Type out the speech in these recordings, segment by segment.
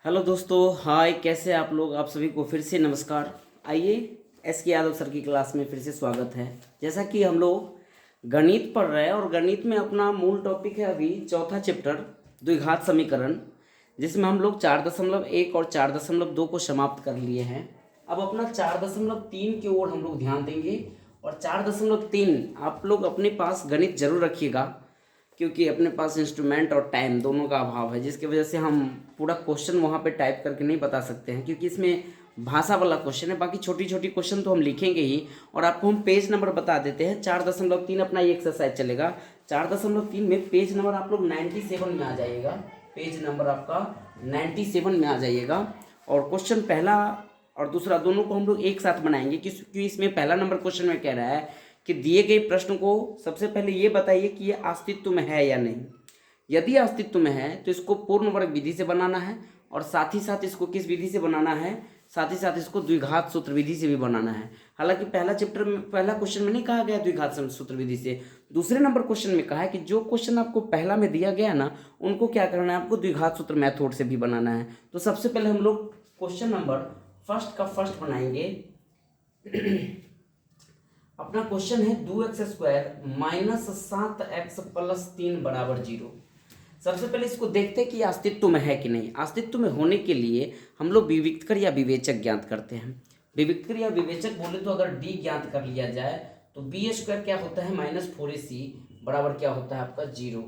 Hello दोस्तों, हाय। कैसे आप लोग? आप सभी को फिर से नमस्कार। आइए, एस के यादव सर की क्लास में फिर से स्वागत है। जैसा कि हम लोग गणित पढ़ रहे हैं और गणित में अपना मूल टॉपिक है अभी चौथा चैप्टर द्विघात समीकरण, जिसमें हम लोग 4.1 और 4.2 को समाप्त कर लिए हैं। अब अपना 4.3 की ओर हम लोग ध्यान देंगे। और 4.3 आप लोग अपने पास गणित जरूर रखिएगा, क्योंकि अपने पास इंस्ट्रूमेंट और टाइम दोनों का अभाव है, जिसकी वजह से हम पूरा क्वेश्चन वहाँ पे टाइप करके नहीं बता सकते हैं, क्योंकि इसमें भाषा वाला क्वेश्चन है। बाकी छोटी छोटी क्वेश्चन तो हम लिखेंगे ही, और आपको हम पेज नंबर बता देते हैं। 4.3 अपना ये एक्सरसाइज चलेगा। 4.3 में पेज नंबर आप लोग 97 में आ जाइएगा। पेज नंबर आपका 97 में आ जाइएगा। और क्वेश्चन पहला और दूसरा दोनों को हम लोग एक साथ बनाएंगे, क्योंकि इसमें पहला नंबर क्वेश्चन में कह रहा है कि दिए गए प्रश्न को सबसे पहले ये बताइए कि ये अस्तित्व में है या नहीं। यदि अस्तित्व में है तो इसको पूर्ण वर्ग विधि से बनाना है, और साथ ही साथ इसको किस विधि से बनाना है, साथ ही साथ इसको द्विघात सूत्र विधि से भी बनाना है। हालांकि पहला चैप्टर में पहला क्वेश्चन में नहीं कहा गया द्विघात सूत्र विधि से, दूसरे नंबर क्वेश्चन में कहा है कि जो क्वेश्चन आपको पहला में दिया गया ना, उनको क्या करना है, आपको द्विघात सूत्र मेथड से भी बनाना है। तो सबसे पहले हम लोग क्वेश्चन नंबर फर्स्ट का फर्स्ट बनाएंगे। अपना क्वेश्चन है 2x² माइनस 7x प्लस 3 बराबर 0। सबसे पहले इसको देखते हैं कि अस्तित्व में है कि नहीं। अस्तित्व में होने के लिए हम लोग विविक्तकर या विवेचक ज्ञात करते हैं। विविक्तकर या विवेचक बोले तो अगर डी ज्ञात कर लिया जाए तो b² क्या होता है -4ac बराबर क्या होता है आपका 0।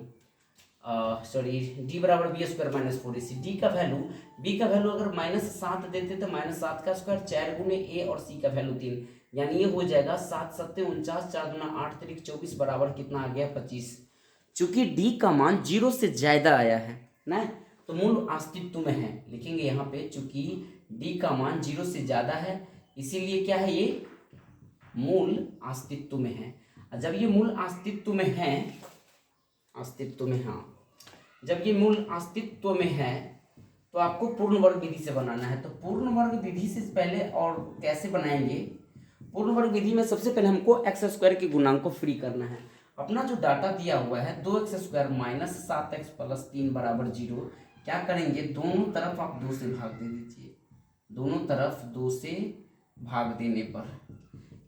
सॉरी, डी बराबर b² -4ac। डी का वैल्यू, बी का वैल्यू अगर -7 देते तो -7 का स्क्वायर 4 गुने ए, और सी का वैल्यू 3, यानी ये हो जाएगा 7 7 49, 4 दूना 8 3 24 बराबर कितना आ गया 25। चूंकि डी का मान 0 से ज्यादा आया है ना, तो मूल अस्तित्व में है। लिखेंगे यहाँ पे, चूंकि डी का मान 0 से ज्यादा है, इसीलिए क्या है, ये मूल अस्तित्व में है। जब ये मूल अस्तित्व में है, अस्तित्व में, हाँ, जब ये मूल अस्तित्व में है तो आपको पूर्ण वर्ग विधि से बनाना है। तो पूर्ण वर्ग विधि से पहले और कैसे बनाएंगे, पूर्ण वर्ग विधि में सबसे पहले हमको x² के गुणांक को फ्री करना है। अपना जो डाटा दिया हुआ है 2x² माइनस 7x प्लस 3 बराबर 0, क्या करेंगे, दोनों तरफ आप 2 से भाग दे दीजिए। दोनों तरफ 2 से भाग देने पर,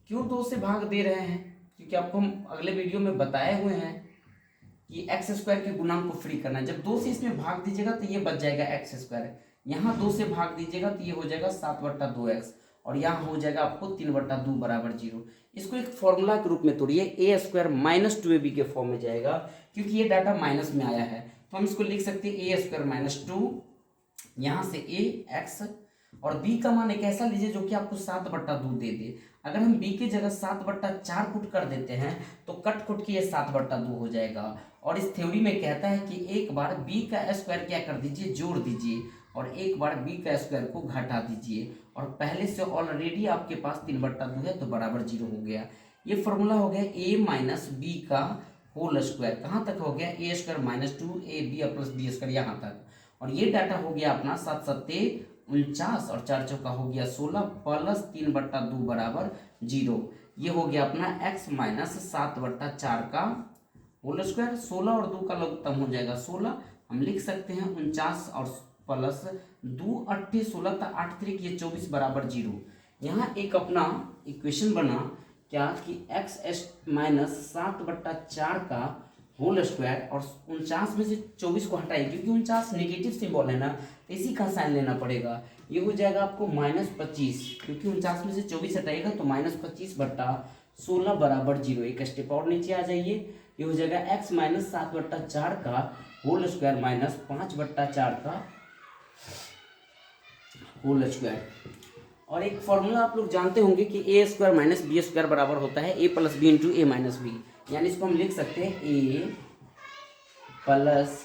क्यों 2 से भाग दे रहे हैं, क्योंकि आपको हम अगले वीडियो में बताए हुए हैं कि x² के गुणांक को फ्री करना है। जब 2 से इसमें भाग दीजिएगा तो ये बच जाएगा x²। यहाँ 2 से भाग दीजिएगा तो ये हो जाएगा 7/2x, और यहाँ हो जाएगा आपको 3/2 बराबर 0। इसको एक फॉर्मूला के रूप में तोड़िए, a² -2ab के फॉर्म में जाएगा, क्योंकि ये डाटा माइनस में आया है। तो हम इसको लिख सकते हैं a² -2, यहाँ से a x, और b का मान एक ऐसा लीजिए जो कि आपको 7/2 दे दे। अगर हम b की जगह 7/4 पुट कर देते हैं तो कट कुट के ये 7/2 हो जाएगा। और इस थ्योरी में कहता है कि एक बार b का स्क्वायर क्या कर दीजिए, जोड़ दीजिए, और एक बार b का स्क्वायर को घटा दीजिए, और पहले से ऑलरेडी आपके पास 3/2 है तो बराबर 0 हो गया। ये फॉर्मूला हो गया a माइनस बी का होल स्क्वायर। कहाँ तक हो गया, a² -2 ab प्लस b² यहाँ तक। और ये डाटा हो गया अपना 7 7 49, और 4 चौका हो गया 16 प्लस 3/2 बराबर 0। ये हो गया अपना x माइनस 7/4 का होल स्क्वायर। 16 और 2 का लघुत्तम हो जाएगा 16। हम लिख सकते हैं 49 और प्लस 2 8 16 तो 8 3 ये 24 बराबर 0। यहाँ एक अपना इक्वेशन बना क्या कि x माइनस 7/4 का होल स्क्वायर, और 49 में से 24 को हटाइए, क्योंकि 49 नेगेटिव सिंबल है ना, तो इसी का साइन लेना पड़ेगा। ये हो जाएगा आपको -25, क्योंकि 49 में से 24 हटाइएगा तो -25/16 बराबर 0। एक स्टेप और नीचे आ जाइए, ये हो जाएगा x माइनस 7/4 का होल स्क्वायर माइनस 5/4 का होल स्क्वायर। और एक फॉर्मूला आप लोग जानते होंगे कि a² माइनस b² बराबर होता है a plus B into A minus B. यानी इसको हम लिख सकते हैं a प्लस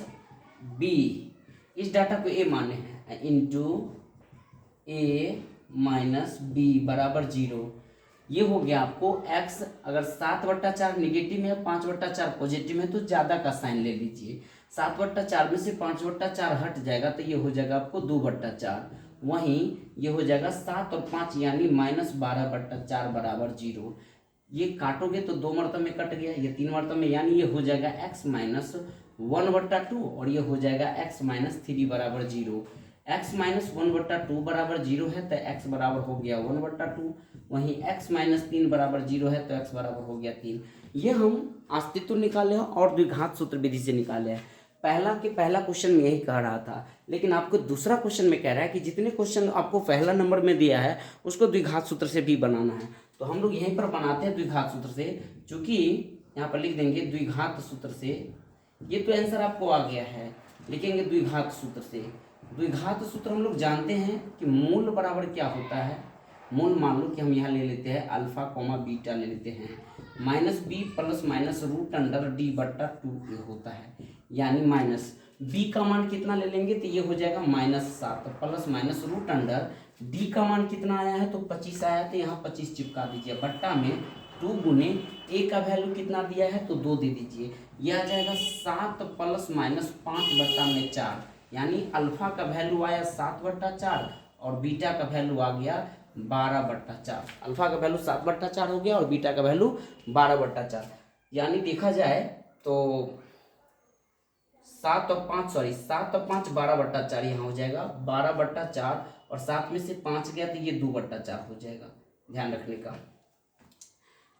बी, इस डाटा को a माने हैं, इंटू a माइनस बी बराबर 0। ये हो गया आपको x। अगर 7/4 निगेटिव में है, 5/4 पॉजिटिव में, तो ज़्यादा का साइन ले लीजिए। 7/4 में से 5/4 हट जाएगा तो ये हो जाएगा आपको 2/4। वहीं ये हो जाएगा 7 और 5 यानी -12/4 बराबर 0। ये काटोगे तो 2 मरतबे में कट गया, ये 3 मरतबे में, यानी ये हो जाएगा x माइनस 1/2, और ये हो जाएगा x माइनस 3 बराबर 0। x माइनस 1/2 बराबर 0 है तो x बराबर हो गया 1/2। वहीं x माइनस 3 बराबर 0 है तो x बराबर हो गया 3। ये हम अस्तित्व निकाले हैं और द्विघात सूत्र विधि से निकाले हैं। पहला क्वेश्चन में यही कह रहा था, लेकिन आपको दूसरा क्वेश्चन में कह रहा है कि जितने क्वेश्चन आपको पहला नंबर में दिया है उसको द्विघात सूत्र से भी बनाना है। तो हम लोग यहीं पर बनाते हैं द्विघात सूत्र से, चूंकि यहाँ पर लिख देंगे द्विघात सूत्र से। ये तो आंसर आपको आ गया है, लिखेंगे द्विघात सूत्र से। द्विघात सूत्र हम लोग जानते हैं कि मूल बराबर क्या होता है। मूल मान लो कि हम यहाँ ले लेते हैं अल्फा कॉमा बीटा ले लेते हैं, minus B plus minus root under D बट्टा 2 होता है। यानी माइनस बी का मान कितना ले लेंगे तो ये हो जाएगा -7 plus minus root under D का मान कितना आया है तो 25 आया, तो यहाँ 25 चिपका दीजिए। बट्टा में 2 गुने ए का वैल्यू कितना दिया है तो 2 दे दीजिए। यह आ जाएगा 7 प्लस माइनस 5/4, यानी अल्फा का वैल्यू आया 7/4 और बीटा का वैल्यू आ गया 12/4। अल्फा का वैल्यू 7/4 हो गया और बीटा का वैल्यू 12/4। यानी देखा जाए तो 7 और 5 12/4 यहाँ हो जाएगा 12/4 और 7 में से 5 गया तो ये 2/4 हो जाएगा। ध्यान रखने का,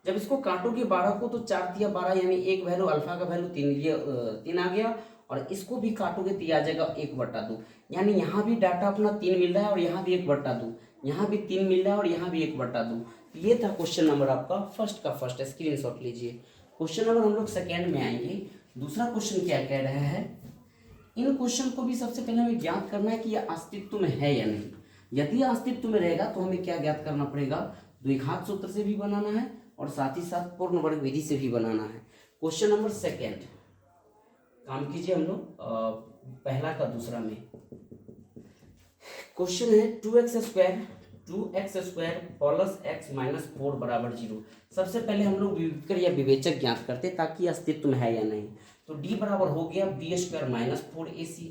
जब इसको काटोगे 12 को तो 4 तिया 12, यानी एक वैल्यू अल्फा का वैल्यू 3, ये 3 आ गया। और इसको भी काटोगे तो ये आ जाएगा 1/2, यानी यहाँ भी डाटा अपना 3 मिल रहा है और यहाँ भी 1/2, यहाँ भी 3 मिल रहा है और यहाँ भी 1/2। तो ये था क्वेश्चन नंबर आपका फर्स्ट का फर्स्ट, स्क्रीनशॉट लीजिए। क्वेश्चन नंबर हम लोग सेकेंड में आएंगे। दूसरा क्वेश्चन क्या कह रहा है, इन क्वेश्चन को भी सबसे पहले हमें ज्ञात करना है कि यह अस्तित्व में है या नहीं। यदि अस्तित्व में रहेगा तो हमें क्या ज्ञात करना पड़ेगा, द्विघात सूत्र से भी बनाना है और साथ ही साथ पूर्ण वर्ग विधि से भी बनाना है। क्वेश्चन नंबर सेकेंड, काम कीजिए हम लोग पहला का दूसरा में। क्वेश्चन है 2x² प्लस x माइनस 4 बराबर 0। सबसे पहले हम लोग विविधकर या विवेचक ज्ञात करते ताकि अस्तित्व में है या नहीं। तो d बराबर हो गया b² माइनस 4ac,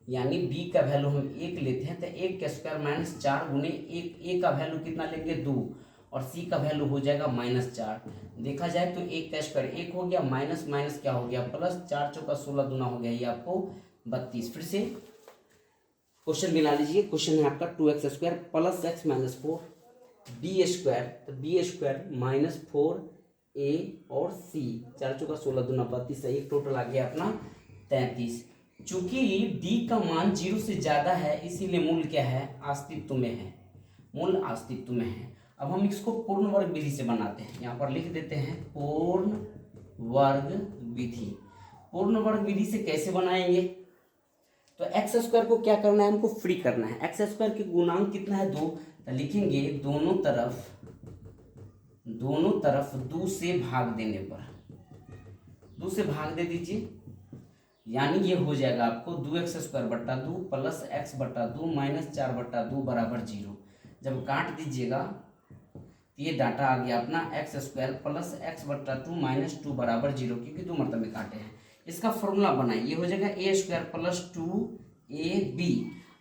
यानी b का वैल्यू हम 1 लेते हैं तो 1 का स्क्वायर माइनस 4 गुने 1, a का वैल्यू कितना लेंगे 2 और c का वैल्यू हो जाएगा -4। देखा जाए तो 1 का स्क्वायर 1 हो गया, माइनस माइनस क्या हो गया प्लस, 4 चौका 16 दूना हो गया, ये आपको 32। फिर से क्वेश्चन मिला लीजिए। क्वेश्चन है आपका 2x² plus x minus 4 b², तो b² माइनस 4a और c, 4 चौका 16 दूना 32, एक टोटल आ गया अपना 33। चूंकि d का मान 0 से ज़्यादा है इसीलिए मूल क्या है, अस्तित्व में है, मूल अस्तित्व में है। अब हम इसको पूर्ण वर्ग विधि से बनाते हैं, यहाँ पर लिख देते हैं पूर्ण वर्ग विधि। पूर्ण वर्ग विधि से कैसे बनाएंगे, तो x² को क्या करना है, हमको फ्री करना है। x² के गुणांक कितना है 2, तो लिखेंगे दोनों तरफ 2 से भाग देने पर 2 से भाग दे दीजिए, यानी ये हो जाएगा आपको 2x² 2 प्लस x/2 माइनस 4/2 बराबर 0। जब काट दीजिएगा तो ये डाटा आ गया अपना x² प्लस x/2 माइनस 2 बराबर 0, क्योंकि 2 मरतबे काटे हैं। इसका फॉर्मूला बनाइए, ये हो जाएगा a² प्लस 2ab।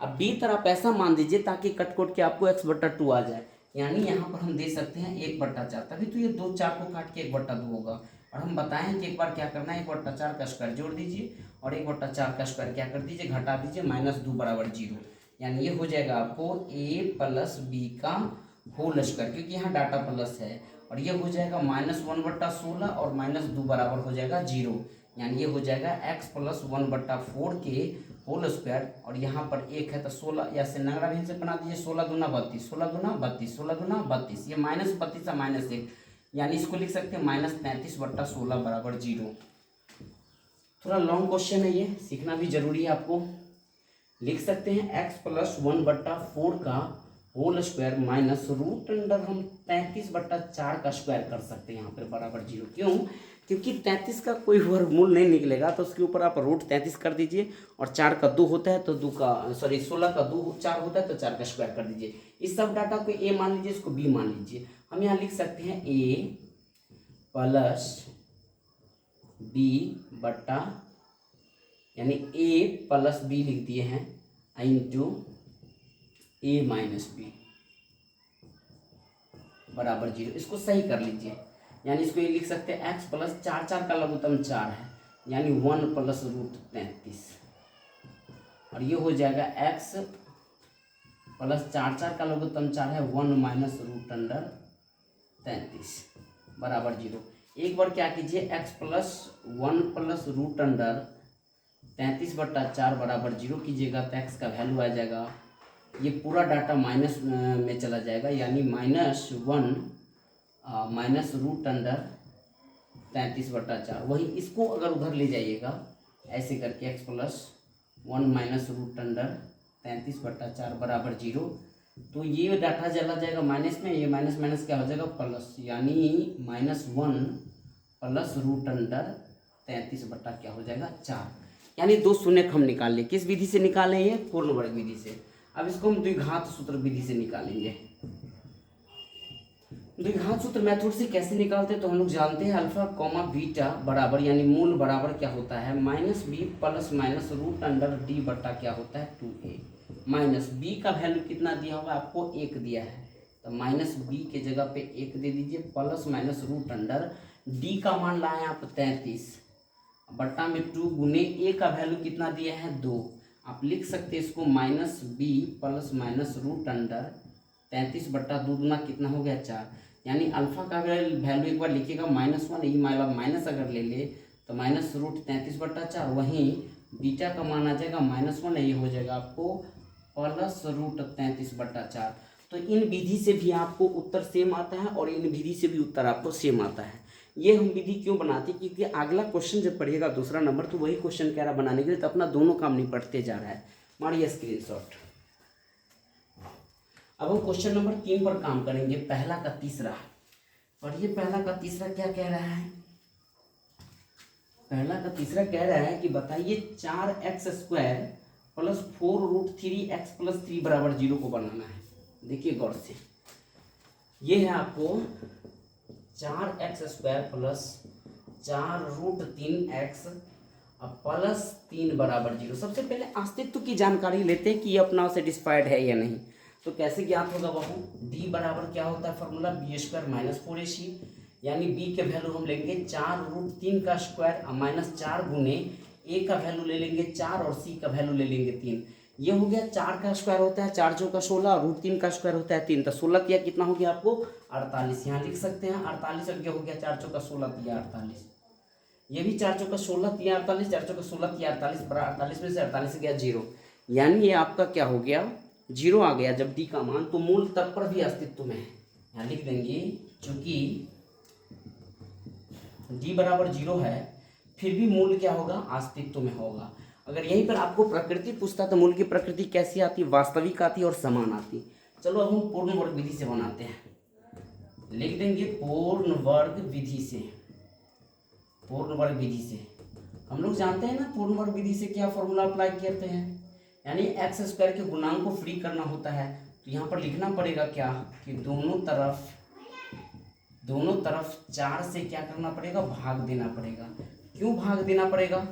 अब b तरफ ऐसा मान दीजिए ताकि कट के आपको x/2 आ जाए, यानी यहाँ पर हम दे सकते हैं 1/4, तभी तो ये 2 4 को काट के 1/2 होगा। और हम बताएं कि एक बार क्या करना है, 1/4 का स्क्वायर जोड़ दीजिए और 1/4 का स्क्वायर क्या कर दीजिए, घटा दीजिए, -2 बराबर 0। यानी ये हो जाएगा आपको a प्लस b का होल स्क्वायर, क्योंकि यहाँ डाटा प्लस है, और ये हो जाएगा -1/16 और -2 बराबर हो जाएगा 0। यानी ये हो जाएगा x प्लस 1/4 के होल स्क्वायर, और यहाँ पर 1 है तो 16, या से नगरा भी से बना दीजिए, 16 दूना 32, 16 दूना 32, 16 दूना 32, ये -32 -1, यानी इसको लिख सकते हैं -33/16 बराबर 0। थोड़ा लॉन्ग क्वेश्चन है, ये सीखना भी जरूरी है आपको। लिख सकते हैं x प्लस 1/4 का whole square minus root under हम 33/4 का स्क्वायर कर सकते हैं यहाँ पर बराबर 0। क्यों, क्योंकि 33 का कोई वर्गमूल नहीं निकलेगा, तो उसके ऊपर आप रूट 33 कर दीजिए, और 4 का 2 होता है तो 16 का 2 4 होता है तो 4 का स्क्वायर कर दीजिए। इस सब डाटा को a मान लीजिए, इसको b मान लीजिए। हम यहाँ लिख सकते हैं a प्लस b बट्टा, यानी a प्लस b लिख दिए हैं इंटू a माइनस b बराबर 0। इसको सही कर लीजिए, यानी इसको ये लिख सकते हैं x प्लस 4 का लघुत्तम 4 है, यानी 1 प्लस रूट 33, और ये हो जाएगा x प्लस 4 का लघुत्तम 4 है 1 माइनस रूट अंडर 33 बराबर 0। एक बार क्या कीजिए x plus 1 plus root under 33/4 बराबर 0 कीजिएगा तो x का वैल्यू आ जाएगा, ये पूरा डाटा माइनस में चला जाएगा, यानी -1 माइनस रूट अंडर 33/4। वही इसको अगर उधर ले जाइएगा ऐसे करके x plus 1 minus root under 33/4 बराबर 0, तो ये डाटा चला जाएगा माइनस में, ये माइनस माइनस क्या हो जाएगा प्लस, यानी -1 प्लस रूट अंडर 33 क्या हो जाएगा 4, यानी 2 शून्य हम निकाल लें। किस विधि से निकालें? ये पूर्ण वर्ग विधि से। अब इसको हम द्विघात सूत्र विधि से निकालेंगे। द्विघात सूत्र मेथड से कैसे निकालते हैं तो हम लोग जानते हैं, अल्फा कॉमा बीटा बराबर यानी मूल बराबर क्या होता है -b plus minus root under d बटा क्या होता है 2a। माइनस b का वैल्यू कितना दिया हुआ है आपको 1 दिया है, तो -b के जगह पे 1 दे दीजिए, plus minus root under d का मान लाए आप 33 बट्टा में 2 गुने a का वैल्यू कितना दिया है 2। आप लिख सकते हैं इसको -b plus minus root under 33/2 दूना कितना हो गया 4, यानी अल्फा का वैल्यू एक बार लिखिएगा -1, ये माइनस अगर ले ले तो माइनस रूट 33/4, वहीं बीटा का मान आ जाएगा -1, ये हो जाएगा आपको प्लस रूट 33/4। तो इन विधि से भी आपको उत्तर सेम आता है और इन विधि से भी उत्तर आपको सेम आता है। ये हम विधि क्यों बनाते हैं? क्योंकि अगला क्वेश्चन जब पढ़िएगा दूसरा नंबर तो वही क्वेश्चन कह रहा बनाने के लिए, तो अपना दोनों काम निपटते जा रहा है। मारिए स्क्रीनशॉट। अब हम क्वेश्चन नंबर 3 पर काम करेंगे, पहला का तीसरा। पढ़िए पहला का तीसरा क्या कह रहा है। पहला का तीसरा कह रहा है कि बताइए 4x² प्लस 4√3x प्लस 3 बराबर 0 को बनाना है। देखिए गौर से, ये है आपको 4x² प्लस 4√3x प्लस 3 बराबर 0। सबसे पहले अस्तित्व की जानकारी लेते हैं कि ये अपना सेटिस्फाइड है या नहीं। तो कैसे ज्ञात होगा बाबू? d बराबर क्या होता है फॉर्मूला b² माइनस 4ac, यानी b के वैल्यू हम लेंगे 4√3 का स्क्वायर माइनस 4 गुने a का वैल्यू ले लेंगे 4 और c का वैल्यू ले लेंगे 3। ये हो गया 4 का स्क्वायर होता है 4 चौका 16, √3 का स्क्वायर होता है 3, तो 16 किया कितना हो गया आपको 48। यहाँ लिख सकते हैं 48 अज्ञा हो गया 4 चौका 16 तिया 48, ये भी 4 चौका 16 तिया 48, 4 चौका 16 तिया 48, 48 में से 48 गया 0, यानी ये आपका क्या हो गया 0 आ गया जब d का मान, तो मूल तब पर भी अस्तित्व में है। यहाँ लिख देंगे चूंकि d बराबर 0 है फिर भी मूल क्या होगा अस्तित्व में होगा। अगर यहीं पर आपको प्रकृति पूछता तो मूल की प्रकृति कैसी आती? वास्तविक आती और समान आती। चलो अब हम पूर्ण वर्ग विधि से बनाते हैं। लिख देंगे पूर्ण वर्ग विधि से। पूर्ण वर्ग विधि से हम लोग जानते हैं ना, पूर्ण वर्ग विधि से क्या फॉर्मूला अप्लाई करते हैं, यानी x² के गुणांक को फ्री करना होता है। तो यहाँ पर लिखना पड़ेगा क्या कि दोनों तरफ 4 से क्या करना पड़ेगा भाग देना पड़ेगा। क्यों भाग देना पड़ेगा?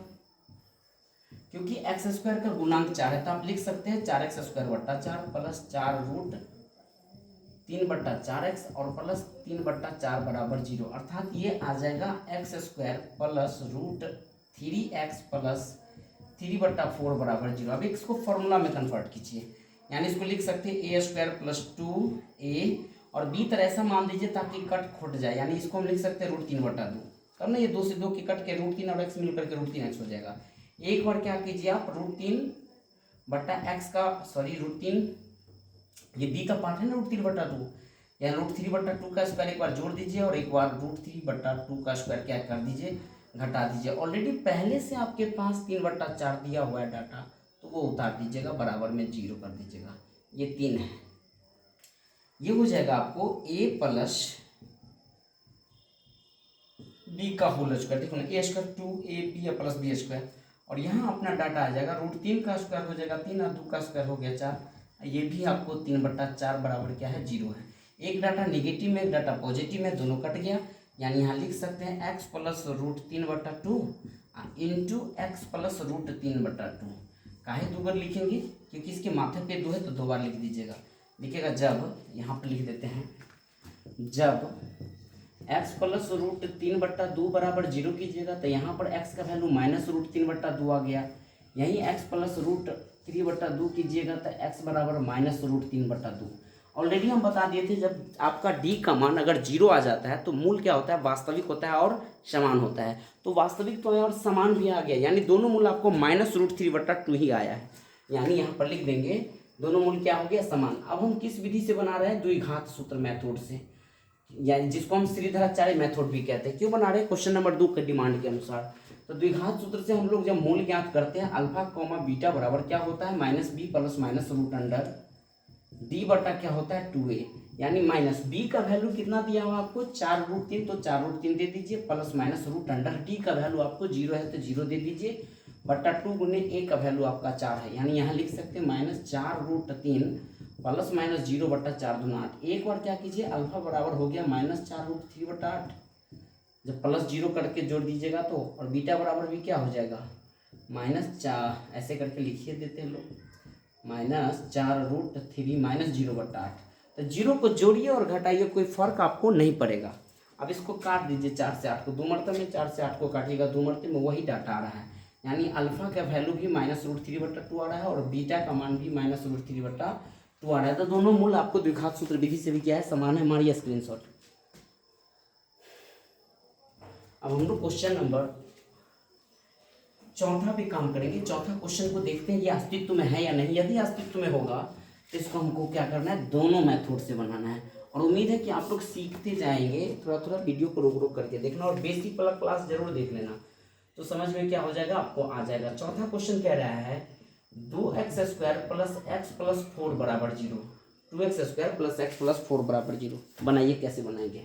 क्योंकि x² का गुणांक 4 है, तो आप लिख सकते हैं 4x² बट्टा 4 प्लस 4√3/4x और प्लस 3/4 बराबर 0, अर्थात ये आ जाएगा x² प्लस √3x प्लस 3/4 बराबर 0। अब इसको फॉर्मूला में कन्वर्ट कीजिए, यानी इसको लिख सकते हैं a² प्लस 2a और b तरह ऐसा मान दीजिए ताकि कट खुट जाए, यानी इसको हम लिख सकते हैं √3/2। तब ना ये 2 से 2 की कट के √3 और x मिलकर के √3x हो जाएगा। एक बार क्या कीजिए आप √3/x का √3, ये b का पार्ट है ना √3/2, या √3/2 का स्क्वायर एक बार जोड़ दीजिए और एक बार √3/2 का स्क्वायर क्या कर दीजिए घटा दीजिए। ऑलरेडी पहले से आपके पास 3/4 दिया हुआ है डाटा, तो वो उतार दीजिएगा बराबर में 0 कर दीजिएगा। ये 3 है, ये हो जाएगा आपको a प्लस b का होल स्क्वायर। देखो ना a² 2ab प्लस b², और यहाँ अपना डाटा आ जाएगा √3 का स्क्वायर हो जाएगा 3 और 2 का स्क्वायर हो गया 4। ये भी आपको 3/4 बराबर क्या है 0 है। एक डाटा निगेटिव में एक डाटा पॉजिटिव में, दोनों कट गया, यानी यहाँ लिख सकते हैं x plus √3/2 into x plus √3/2। काहे 2 बार लिखेंगे? क्योंकि इसके माथे पे 2 है तो 2 बार लिख दीजिएगा। लिखिएगा जब, यहाँ पर लिख देते हैं जब x प्लस √3/2 बराबर 0 कीजिएगा तो यहाँ पर x का वैल्यू -√3/2 आ गया, यहीं x प्लस 3/2 कीजिएगा तो x बराबर -√3/2। ऑलरेडी हम बता दिए थे जब आपका d का मान अगर 0 आ जाता है तो मूल क्या होता है, वास्तविक होता है और समान होता है। तो वास्तविक तो है और समान भी आ गया, यानी दोनों मूल आपको -√3/2 ही आया है। यानी यहाँ पर लिख देंगे दोनों मूल क्या हो गया, समान। अब हम किस विधि से बना रहे हैं, द्विघात सूत्र मेथड से, यानी जिसको हम श्रीधराचार्य मेथड भी कहते हैं। क्यों बना रहे हैं, क्वेश्चन नंबर 2 के डिमांड के अनुसार। तो द्विघात सूत्र से हम लोग जब मूल ज्ञात करते हैं अल्फा कॉमा बीटा बराबर क्या होता है, -b प्लस -√d बटा क्या होता है 2a, यानी माइनस b का वैल्यू कितना दिया हुआ आपको 4√3, तो 4√3 दे दीजिए, प्लस -√d का वैल्यू आपको 0 है तो 0 दे दीजिए, बटा 2 गुने a का वैल्यू आपका 4 है, यानी यहाँ लिख सकते हैं -4√3 प्लस -0 बटा 4 दूना 8। एक बार क्या कीजिए, अल्फा बराबर हो गया -4√3/8, जब प्लस 0 करके जोड़ दीजिएगा तो, और बीटा बराबर भी क्या हो जाएगा -4, ऐसे करके लिखिए देते हैं लोग, -4√3 -0/8। तो 0 को जोड़िए और घटाइए, कोई फर्क आपको नहीं पड़ेगा। अब इसको काट दीजिए 4 से 8 को, 2 मरतबे में 4 से 8 को काटिएगा 2 मरतबे में, वही डाटा आ रहा है, यानी अल्फा का वैल्यू भी -√3/2 आ रहा है और बीटा का मान भी -√3/2 आ रहा है। तो दोनों मूल आपको द्विघात सूत्र विधि से भी क्या है, समान है। हमारी स्क्रीनशॉट। अब हम लोग क्वेश्चन नंबर 4 पे काम करेंगे। चौथा क्वेश्चन को देखते हैं ये अस्तित्व में है या नहीं। यदि अस्तित्व में होगा तो इसको हमको क्या करना है, दोनों मेथड से बनाना है। और उम्मीद है कि आप लोग सीखते जाएंगे, थोड़ा थोड़ा वीडियो को रोक रोक करके देखना और बेसिक वाला क्लास जरूर देख लेना, तो समझ में क्या हो जाएगा, आपको आ जाएगा। चौथा क्वेश्चन कह रहा है 2x² प्लस x प्लस 4 बराबर 0। 2x² प्लस x प्लस 4 बराबर 0 बनाइए। कैसे बनाएंगे,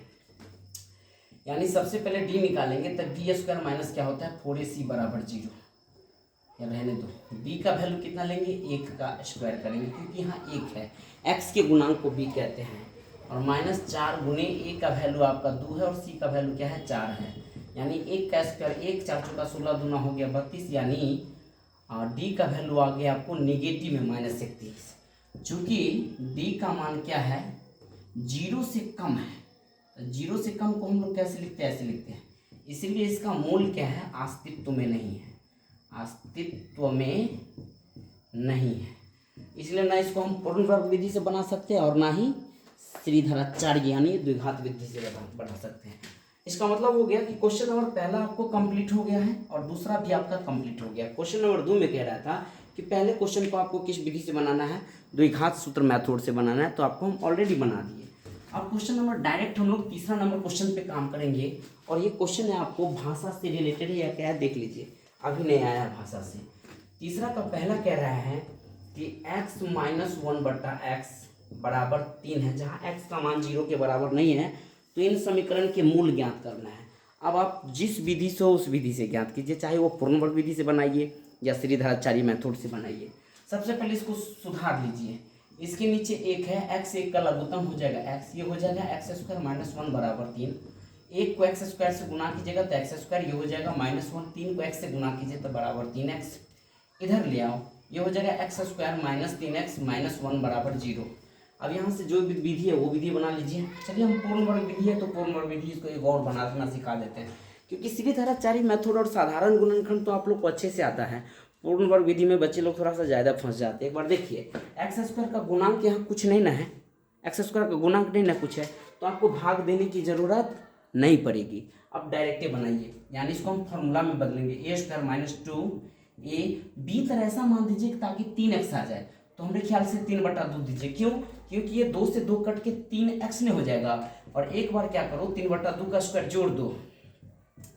यानी सबसे पहले d निकालेंगे तब d² माइनस क्या होता है 4ac बराबर 0, या रहने दो, b का वैल्यू कितना लेंगे, 1 का स्क्वायर करेंगे क्योंकि यहाँ 1 है, x के गुणांक को b कहते हैं, और -4 गुने a का वैल्यू आपका 2 है और c का वैल्यू क्या है 4 है, यानी 1 का स्क्वायर 1 4 चौका 16 दूना हो गया 32, यानी d का वैल्यू आ गया आपको नेगेटिव में -31। चूँकि d का मान क्या है 0 से कम है, 0 से कम को हम लोग कैसे लिखते हैं, ऐसे लिखते हैं, इसीलिए इसका मूल क्या है, अस्तित्व में नहीं है, अस्तित्व में नहीं है। इसलिए ना इसको हम पूर्ण वर्ग विधि से बना सकते हैं और ना ही श्रीधराचार्य यानी द्विघात विधि से बना सकते हैं। इसका मतलब हो गया कि क्वेश्चन नंबर पहला आपको कंप्लीट हो गया है और दूसरा भी आपका कंप्लीट हो गया। क्वेश्चन नंबर 2 में कह रहा था कि पहले क्वेश्चन को आपको किस विधि से बनाना है, द्विघात सूत्र मेथड से बनाना है, तो आपको हम ऑलरेडी बना दिए। अब क्वेश्चन नंबर डायरेक्ट हम लोग तीसरा नंबर क्वेश्चन पे काम करेंगे, और ये क्वेश्चन है आपको भाषा से रिलेटेड है या क्या है देख लीजिए, अभी नहीं आया भाषा से। तीसरा का पहला कह रहा है कि x - 1/x बराबर 3 है, जहाँ x का मान 0 के बराबर नहीं है तो इन समीकरण के मूल ज्ञात करना है। अब आप जिस विधि से हो उस विधि से ज्ञात कीजिए, चाहे वो पूर्ण वर्ग विधि से बनाइए या श्रीधराचार्य मेथड से बनाइए। सबसे पहले इसको सुधार लीजिए, इसके नीचे 1 है, x 1 का लघुत्तम हो जाएगा x, ये हो जाएगा x² - 1 बराबर 3। 1 को x² से गुना कीजिएगा तो x², ये हो जाएगा -1, 3 को x से गुना कीजिए तो बराबर 3x, इधर ले आओ, ये हो जाएगा x² - 3x - 1 बराबर 0। अब यहाँ से जो विधि है वो विधि बना लीजिए। चलिए हम पूर्ण वर्ग विधि है तो पूर्ण वर्ग विधि इसको एक और बनाना सिखा देते हैं, क्योंकि श्रीधराचार्य मेथड और साधारण गुणनखंड तो आप लोग को अच्छे से आता है, पूर्ण वर्ग विधि में बच्चे लोग थोड़ा सा ज़्यादा फंस जाते हैं। एक बार देखिए x² का गुणांक यहाँ कुछ नहीं ना है, x² का गुणांक नहीं ना कुछ है, तो आपको भाग देने की ज़रूरत नहीं पड़ेगी। अब डायरेक्टे बनाइए, यानी इसको हम फॉर्मूला में बदलेंगे, a² - 2a, b तरह ऐसा मान दीजिए ताकि 3x आ जाए, तो हमारे ख्याल से 3/2 दीजिए। क्यों, क्योंकि ये 2 से 2 कट के 3x में हो जाएगा, और एक बार क्या करो 3/2 का स्क्वायर जोड़ दो,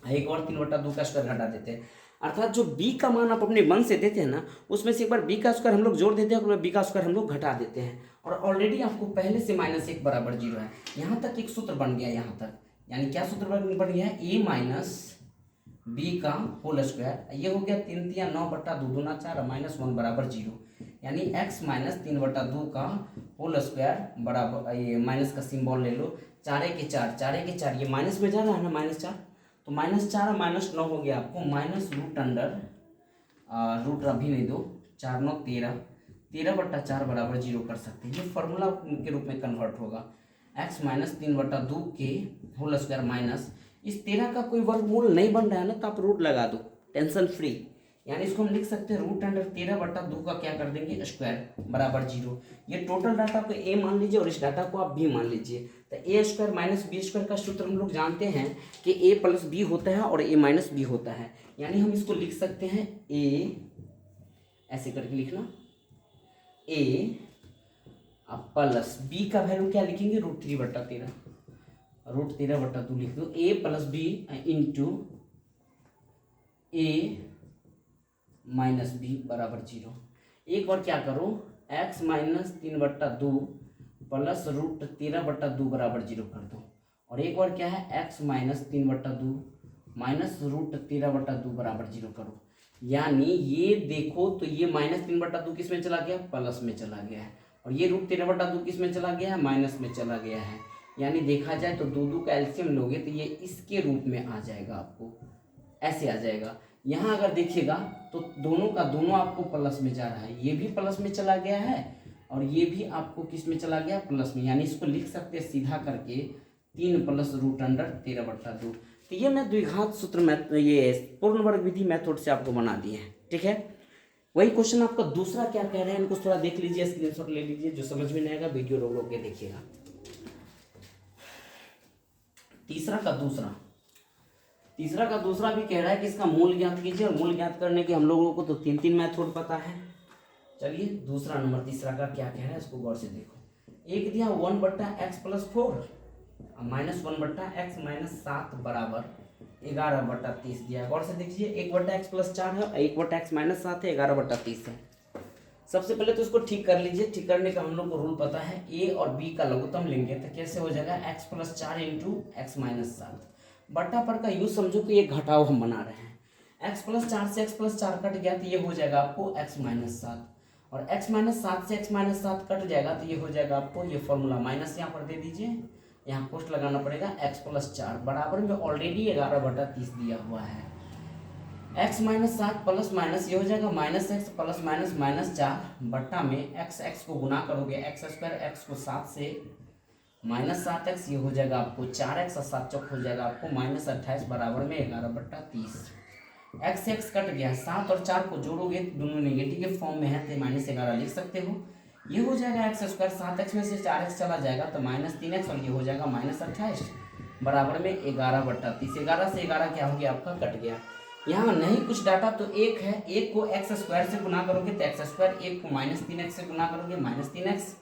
एक बार 3/2 का स्क्वायर घटा देते हैं, अर्थात जो b का मान आप अपने मन से देते हैं ना, उसमें से एक बार b का स्क्वायर हम लोग जोड़ देते हैं और b का स्क्वायर हम लोग घटा देते हैं, और ऑलरेडी आपको पहले से -1 बराबर 0 है। यहाँ तक एक सूत्र बन गया, यहाँ तक यानी क्या सूत्र बन गया है, a - b का होल स्क्वायर, ये हो गया 3 × 9/2 दूना 4 -1 बराबर 0, यानी x - 3/2 का होल स्क्वायर बराबर, ये माइनस का सिंबल ले लो, 4 के 4, 4 के 4, ये माइनस में जा रहा है ना -4, तो -4 -9 हो गया आपको रूट अभी नहीं दो, 4 9 13, 13/4 बराबर 0 कर सकते हैं। ये फॉर्मूला के रूप में कन्वर्ट होगा, x - 3/2 के होल स्क्वायर माइनस, इस 13 का कोई वर्गमूल नहीं बन रहा है ना, तो आप रूट लगा दो, टेंशन फ्री, यानी इसको हम लिख सकते हैं रूट अंडर 13/2 का क्या कर देंगे स्क्वायर बराबर 0। ये टोटल डाटा को ए मान लीजिए और इस डाटा को आप बी मान लीजिए। तो ए स्क्वायर माइनस बी स्क्वायर का सूत्र हम लोग जानते हैं कि ए प्लस बी होता है और ए माइनस बी होता है। यानी हम इसको लिख सकते हैं ए, ऐसे करके लिखना, ए प्लस बी का वैल्यू क्या लिखेंगे √3/13, √13/2 लिख दो। ए plus B into A minus B बराबर 0। एक बार क्या करो x माइनस 3/2 प्लस √13/2 बराबर 0 कर दो। और एक बार क्या है x माइनस 3/2 माइनस √13/2 बराबर 0 करो। यानी ये देखो तो ये माइनस 3/2 किस में चला गया, प्लस में चला गया है, और ये √13/2 किस में चला गया है, माइनस में चला गया है। यानी देखा जाए तो दो का एलसीएम लोगे तो ये इसके रूप में आ जाएगा, आपको ऐसे आ जाएगा। यहाँ अगर देखिएगा तो दोनों का दोनों आपको प्लस में जा रहा है, ये भी प्लस में चला गया है और ये भी आपको किस में चला गया, प्लस में। यानी इसको लिख सकते हैं सीधा करके 3 प्लस √13/2। तो ये मैं द्विघात सूत्र में ये पूर्ण वर्ग विधि मेथड से आपको बना दिए हैं, ठीक है। वही क्वेश्चन आपका दूसरा क्या कह रहे हैं, इनको थोड़ा देख लीजिए, स्क्रीनशॉट ले लीजिए, जो समझ में नहीं आएगा वीडियो रोक रोक के देखिएगा। तीसरा का दूसरा भी कह रहा है कि इसका मूल ज्ञात कीजिए, और मूल ज्ञात करने के हम लोगों को तो 3 मेथड पता है। चलिए दूसरा नंबर तीसरा का क्या कह रहा है, इसको गौर से देखो। एक दिया 1/x + 4 माइनस 1/x - 7 बराबर 11/30 दिया। गौर से देखिए 1/x + 4 है, 1/x - 7 है, 11/30 है। सबसे पहले तो इसको ठीक कर लीजिए। ठीक करने का हम लोग को रूल पता है, ए और बी का लघुत्तम लेंगे तो कैसे हो जाएगा, x + 4 × x - 7 बट्टा पर का यूज समझो कि ये घटाव हम बना रहे हैं। x + 4 से x + 4 कट गया तो ये हो जाएगा आपको x - 7, और x - 7 से x - 7 कट जाएगा तो ये हो जाएगा आपको ये फॉर्मूला माइनस यहाँ पर दे दीजिए, यहाँ पोस्ट लगाना पड़ेगा x + 4 बराबर में ऑलरेडी 11/30 दिया हुआ है। x - 7 प्लस माइनस ये हो जाएगा -x प्लस माइनस -4 बट्टा में x को गुना करोगे x² x को 7 से -7x ये हो जाएगा आपको 4x और 7 चौक हो जाएगा आपको -28 बराबर में 11/30। x कट गया, 7 और 4 को जोड़ोगे तो दोनों नेगेटिव के फॉर्म में है तो -11 लिख सकते हो। ये हो जाएगा x², 7x में से 4x चला जाएगा तो -3x, और ये हो जाएगा -28 बराबर में 11/30। 11 से 11 क्या हो गया आपका, कट गया। यहाँ नहीं कुछ डाटा तो एक है, एक को x² से गुना करोगे तो x², एक को -3x से गुना करोगे -3x,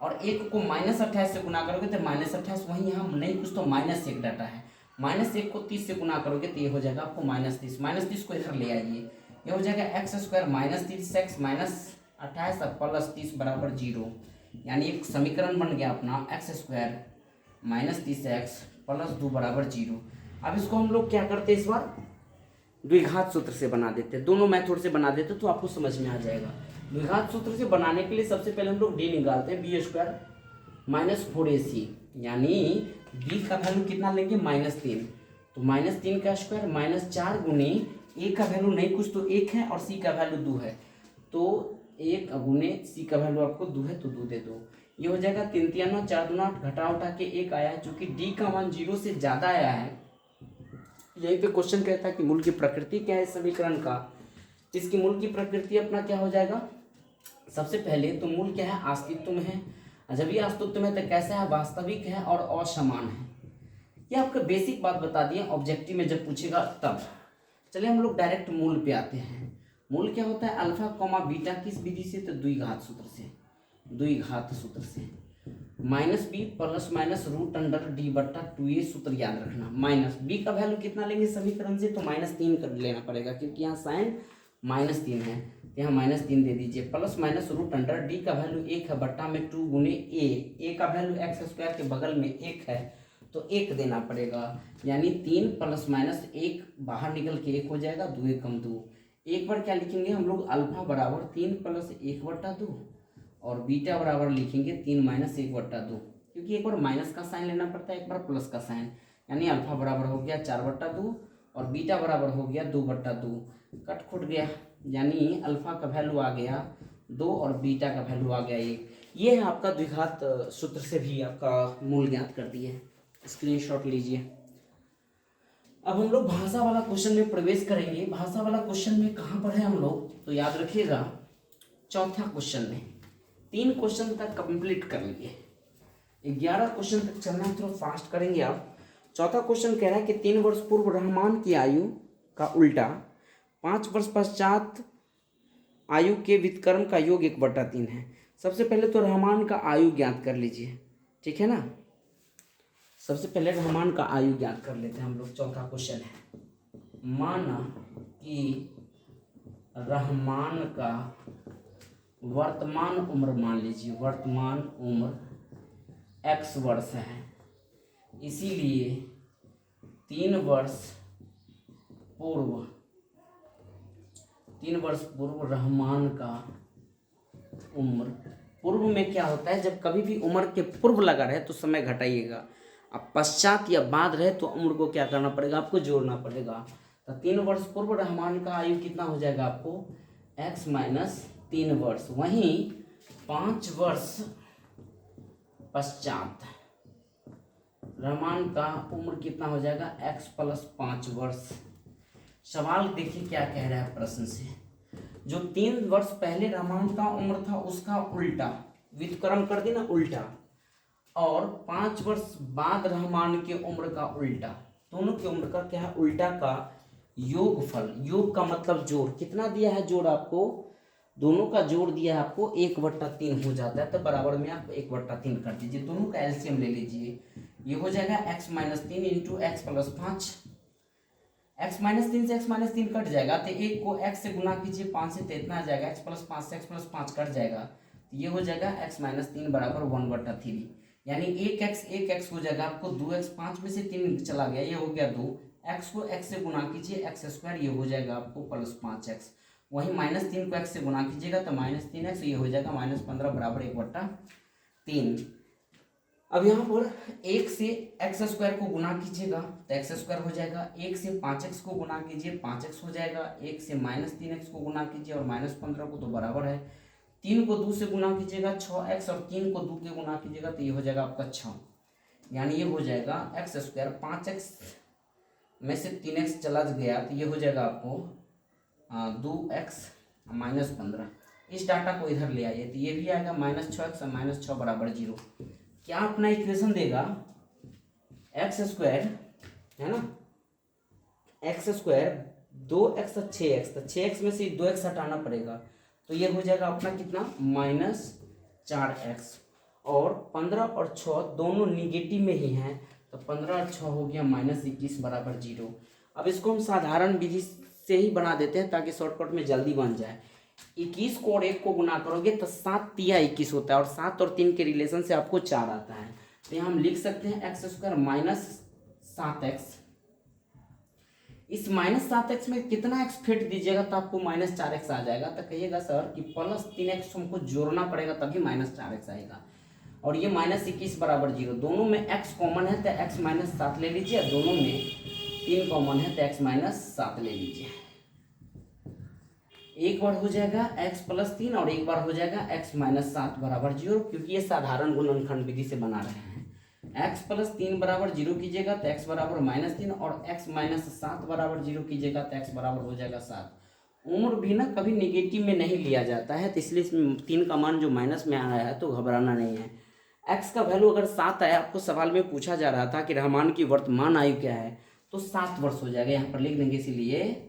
और एक को -28 से गुना करोगे तो -28। वहीं यहाँ नहीं कुछ तो -1 डाटा है, -1 को 30 से गुना करोगे तो ये हो जाएगा आपको -30। -30 को इधर ले आइए, ये हो जाएगा x² -30x -28 प्लस 30 बराबर 0। यानी एक समीकरण बन गया अपना x² -30x + 2 बराबर 0। अब इसको हम लोग क्या करते हैं, इस बार द्विघात सूत्र से बना देते, दोनों मेथड से बना देते तो आपको समझ में आ जाएगा। द्विघात सूत्र से बनाने के लिए सबसे पहले हम लोग d निकालते हैं, b² - 4ac, यानी b का वैल्यू कितना लेंगे, -3, तो -3 का स्क्वायर -4 गुने a का वैल्यू नहीं कुछ तो 1 है और c का वैल्यू 2 है, तो 1 गुने c का वैल्यू आपको 2 है तो 2 दे दो। ये हो जाएगा 3 3 9 4 2 8 घटा उठा के 1 आया है, चूंकि d का मान 0 से ज़्यादा आया है। यहीं पे क्वेश्चन कहता है कि मूल की प्रकृति क्या है समीकरण का। इसकी मूल की प्रकृति अपना क्या हो जाएगा, सबसे पहले तो मूल क्या है, अस्तित्व में है। जब ये अस्तित्व में तो कैसा है, वास्तविक है और असमान है। ये आपका बेसिक बात बता दिए, ऑब्जेक्टिव में जब पूछेगा तब। चलिए हम लोग डायरेक्ट मूल पे आते हैं। मूल क्या होता है, अल्फा बीटा किस विधि से, तो द्विघात सूत्र से, -b प्लस माइनस √d/2a सूत्र याद रखना। माइनस b का वैल्यू कितना लेंगे समीकरण से, तो -3 कर लेना पड़ेगा क्योंकि यहाँ साइन -3 है, यहाँ -3 दे दीजिए, प्लस माइनस √d का वैल्यू 1 है बट्टा में 2 गुने a का वैल्यू x² के बगल में 1 है तो 1 देना पड़ेगा। यानी 3 + -1 बाहर निकल के 1 हो जाएगा, 2 × 2। एक बार क्या लिखेंगे हम लोग, अल्फा बराबर 3 + 1/2 और बीटा बराबर लिखेंगे 3 - 1/2, क्योंकि एक बार माइनस का साइन लेना पड़ता है, एक बार प्लस का साइन। यानी अल्फा बराबर हो गया 4/2 और बीटा बराबर हो गया 2/2, कट खुट गया। यानी अल्फा का वैल्यू आ गया 2 और बीटा का वैल्यू आ गया 1। ये है आपका द्विघात सूत्र से भी आपका मूल ज्ञात कर दिए, स्क्रीनशॉट लीजिए। अब हम लोग भाषा वाला क्वेश्चन में प्रवेश करेंगे। भाषा वाला क्वेश्चन में कहाँ पर है हम लोग, तो याद रखिएगा चौथा क्वेश्चन में। 3 क्वेश्चन तक कंप्लीट कर लिए, 11 क्वेश्चन तक चलना है, थोड़ा फास्ट करेंगे आप। चौथा क्वेश्चन कह रहा है कि 3 वर्ष पूर्व रहमान की आयु का उल्टा 5 वर्ष पश्चात आयु के व्युत्क्रम का योग 1/3 है। सबसे पहले तो रहमान का आयु ज्ञात कर लीजिए, ठीक है ना। सबसे पहले रहमान का आयु ज्ञात कर लेते हैं हम लोग। चौथा क्वेश्चन है, माना कि रहमान का वर्तमान उम्र, मान लीजिए वर्तमान उम्र x वर्ष है, इसीलिए 3 वर्ष पूर्व रहमान का उम्र, पूर्व में क्या होता है, जब कभी भी उम्र के पूर्व लगा रहे तो समय घटाइएगा, अब पश्चात या बाद रहे तो उम्र को क्या करना पड़ेगा, आपको जोड़ना पड़ेगा। तो 3 वर्ष पूर्व रहमान का आयु कितना हो जाएगा आपको, x माइनस 3 वर्ष। वहीं 5 वर्ष पश्चात रहमान का उम्र कितना हो जाएगा, x प्लस 5 वर्ष। सवाल देखिए क्या कह रहा है प्रश्न से, जो 3 वर्ष पहले रहमान का उम्र था उसका उल्टा, व्युत्क्रम कर देना उल्टा, और 5 वर्ष बाद रहमान के उम्र का उल्टा, दोनों की उम्र का क्या है, उल्टा का योगफल। योग का मतलब जोड़, कितना दिया है जोड़ आपको, दोनों का जोड़ दिया है आपको 1/3 हो जाता है, तो बराबर में आप 1/3 कर दीजिए, दोनों का एलसीएम ले लीजिए। ये हो जाएगा x minus 3 into x plus 5, x minus 3 से x माइनस 3 कट जाएगा, तो 1 को x से गुना कीजिए 5 से, तो इतना आ जाएगा x प्लस 5 से x प्लस 5 कट जाएगा, तो ये हो जाएगा x माइनस 3 बराबर 1/3, यानी 1x हो जाएगा आपको 2x, 5 में से 3 चला गया, ये हो गया 2, x को x से गुना कीजिए x², ये हो जाएगा आपको प्लस 5x, वहीं -3 को x से गुना कीजिएगा तो -3x, ये हो जाएगा -15 बराबर 1/3। अब यहाँ पर 1 से x² को गुना कीजिएगा तो x² हो जाएगा, 1 से 5x को गुना कीजिए 5x हो जाएगा, 1 से -3x को गुना कीजिए और -15 को, तो बराबर है, 3 को 2 से गुना कीजिएगा 6x, और 3 को 2 के गुना कीजिएगा तो ये हो जाएगा आपका 6, यानी ये हो जाएगा x², 5x में से 3x चला गया तो ये हो जाएगा आपको 2x -15। इस डाटा को इधर ले आइए तो ये भी आएगा -6x और -6 बराबर 0। क्या अपना इक्वेशन देगा, x² है ना, x² 2x और 6x, तो 6x में से 2x हटाना पड़ेगा, तो ये हो जाएगा अपना कितना -4x, और 15 और 6 दोनों निगेटिव में ही हैं, तो 15 और 6 हो गया -21 बराबर 0। अब इसको हम साधारण विधि से ही बना देते हैं ताकि शॉर्टकट में जल्दी बन जाए। 21 को और 1 को गुना करोगे तो 7 तिया 21 होता है, और 7 और 3 के रिलेशन से आपको 4 आता है, तो यहाँ हम लिख सकते हैं x² -7x। इस -7x में कितना x फेंट दीजिएगा तो आपको -4x आ जाएगा, तो कहिएगा सर कि +3x हमको जोड़ना पड़ेगा तभी -4x आएगा, और ये -21 बराबर 0, दोनों में x कॉमन है तो x -7 ले लीजिए, दोनों में 3 कॉमन है तो x -7 ले लीजिए। एक बार हो जाएगा x प्लस 3 और एक बार हो जाएगा x -7 बराबर 0, क्योंकि ये साधारण गुणनखंड विधि से बना रहे हैं। x प्लस 3 बराबर 0 कीजिएगा तो x बराबर -3, और x -7 बराबर 0 कीजिएगा तो x बराबर हो जाएगा 7। उम्र भी ना कभी निगेटिव में नहीं लिया जाता है, तो इसलिए इसमें 3 का मान जो माइनस में आया है तो घबराना नहीं है। x का वैल्यू अगर 7 आया, आपको सवाल में पूछा जा रहा था कि रहमान की वर्तमान आयु क्या है, तो 7 वर्ष हो जाएगा, यहाँ पर लिख देंगे, इसीलिए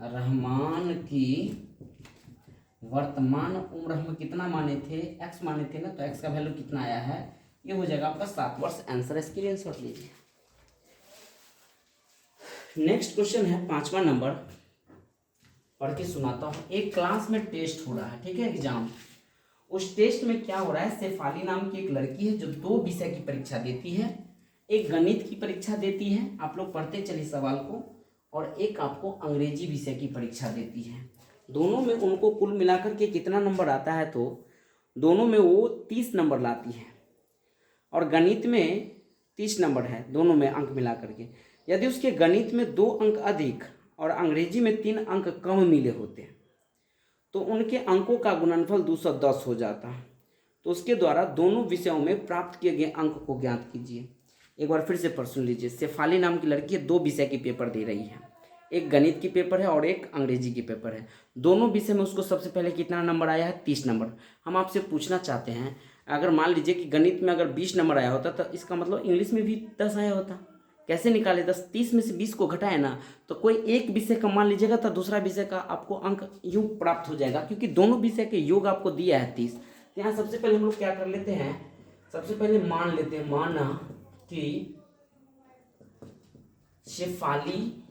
रहमान की वर्तमान उम्र हम कितना माने थे, x माने थे ना, तो x का वैल्यू कितना आया है, ये हो जाएगा आपका 7 वर्ष। आंसर स्क्रीनशॉट लीजिए। नेक्स्ट क्वेश्चन है 5वां नंबर, पढ़ के सुनाता हूँ। एक क्लास में टेस्ट हो रहा है, ठीक है, एग्जाम। उस टेस्ट में क्या हो रहा है, शेफाली नाम की एक लड़की है जो 2 विषय की परीक्षा देती है, एक गणित की परीक्षा देती है, आप लोग पढ़ते चलिए सवाल को, और एक आपको अंग्रेजी विषय की परीक्षा देती है। दोनों में उनको कुल मिलाकर के कितना नंबर आता है, तो दोनों में वो 30 नंबर लाती है, और गणित में 30 नंबर है, दोनों में अंक मिलाकर के। यदि उसके गणित में 2 अंक अधिक और अंग्रेजी में 3 अंक कम मिले होते तो उनके अंकों का गुणनफल 210 हो जाता। तो उसके द्वारा दोनों विषयों में प्राप्त किए गए अंक को ज्ञात कीजिए। एक बार फिर से पढ़ सुन लीजिए। शेफाली नाम की लड़की है, 2 विषय की पेपर दे रही है, एक गणित की पेपर है और एक अंग्रेजी की पेपर है। दोनों विषय में उसको सबसे पहले कितना नंबर आया है? 30 नंबर। हम आपसे पूछना चाहते हैं, अगर मान लीजिए कि गणित में अगर 20 नंबर आया होता तो इसका मतलब इंग्लिश में भी 10 आया होता। कैसे निकाले? 30 में से 20 को घटाए ना, तो कोई एक विषय का मान लीजिएगा तो दूसरा विषय का आपको अंक यूँ प्राप्त हो जाएगा, क्योंकि दोनों विषय के योग आपको दिया है 30। तो यहाँ सबसे पहले हम लोग क्या कर लेते हैं, सबसे पहले मान लेते हैं, माना कि शेफाली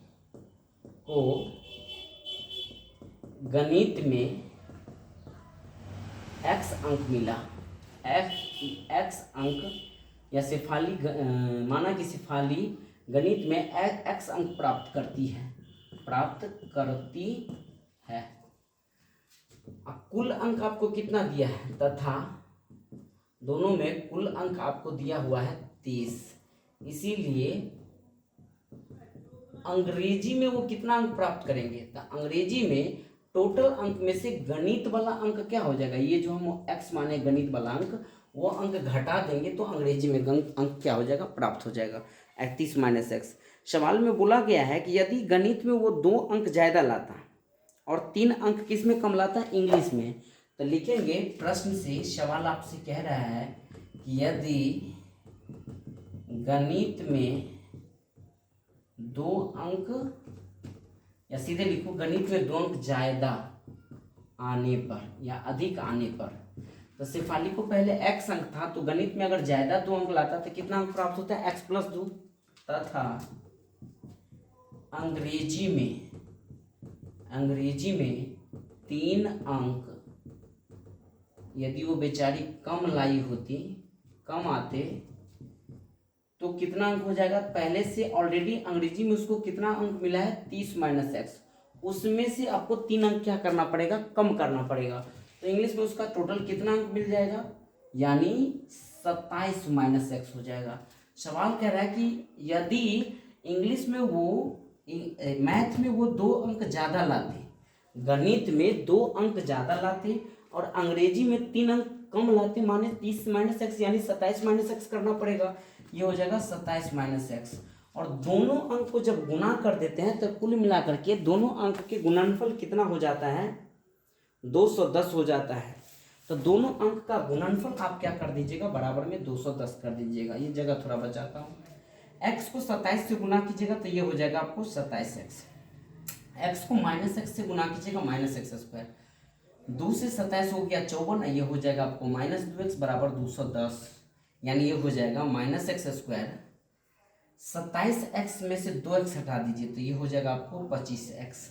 को गणित में x अंक मिला, x अंक, या माना कि शेफाली गणित में x अंक प्राप्त करती है। कुल अंक आपको कितना दिया है, तथा दोनों में कुल अंक आपको दिया हुआ है 30। इसीलिए अंग्रेजी में वो कितना अंक प्राप्त करेंगे? तो अंग्रेजी में टोटल अंक में से गणित वाला अंक क्या हो जाएगा, ये जो हम x माने गणित वाला अंक, वो अंक घटा देंगे तो अंग्रेजी में अंक क्या हो जाएगा? प्राप्त हो जाएगा 31 माइनस x। सवाल में बोला गया है कि यदि गणित में वो 2 अंक ज़्यादा लाता और 3 अंक किस में कम लाता? इंग्लिश में। तो लिखेंगे प्रश्न से, सवाल आपसे कह रहा है कि यदि गणित में 2 अंक, या सीधे लिखो गणित में 2 अंक ज़्यादा आने पर या अधिक आने पर, तो शेफाली को पहले x अंक था, तो गणित में अगर ज़्यादा 2 अंक लाता तो कितना अंक प्राप्त होता है? x + 2। तथा अंग्रेजी में 3 अंक यदि वो बेचारी कम लाई होती, कम आते, तो कितना अंक हो जाएगा? पहले से ऑलरेडी अंग्रेजी में उसको कितना अंक मिला है? 30 माइनस x। उसमें से आपको 3 अंक क्या करना पड़ेगा? कम करना पड़ेगा। तो इंग्लिश में उसका टोटल कितना अंक मिल जाएगा? यानी 27 माइनस x हो जाएगा। सवाल कह रहा है कि यदि इंग्लिश में मैथ में वो 2 अंक ज़्यादा लाते, गणित में 2 अंक ज़्यादा लाते और अंग्रेजी में 3 अंक कम लाते, माने 30 माइनस x, यानी 27 माइनस x करना पड़ेगा। ये हो जाएगा 27 माइनस x। और दोनों अंक को जब गुना कर देते हैं तो कुल मिलाकर के दोनों अंक के गुणनफल कितना हो जाता है? 210 हो जाता है। तो दोनों अंक का गुणनफल आप क्या कर दीजिएगा? बराबर में 210 कर दीजिएगा। ये जगह थोड़ा बचाता हूँ। x को 27 से गुना कीजिएगा तो ये हो जाएगा आपको 27x। x को माइनस x से गुना कीजिएगा, माइनस x²। 2 से 27 हो गया 54, ये हो जाएगा आपको माइनस 2x बराबर 210, यानी ये हो जाएगा माइनस x²। 27x में से 2x हटा दीजिए तो ये हो जाएगा आपको 25x।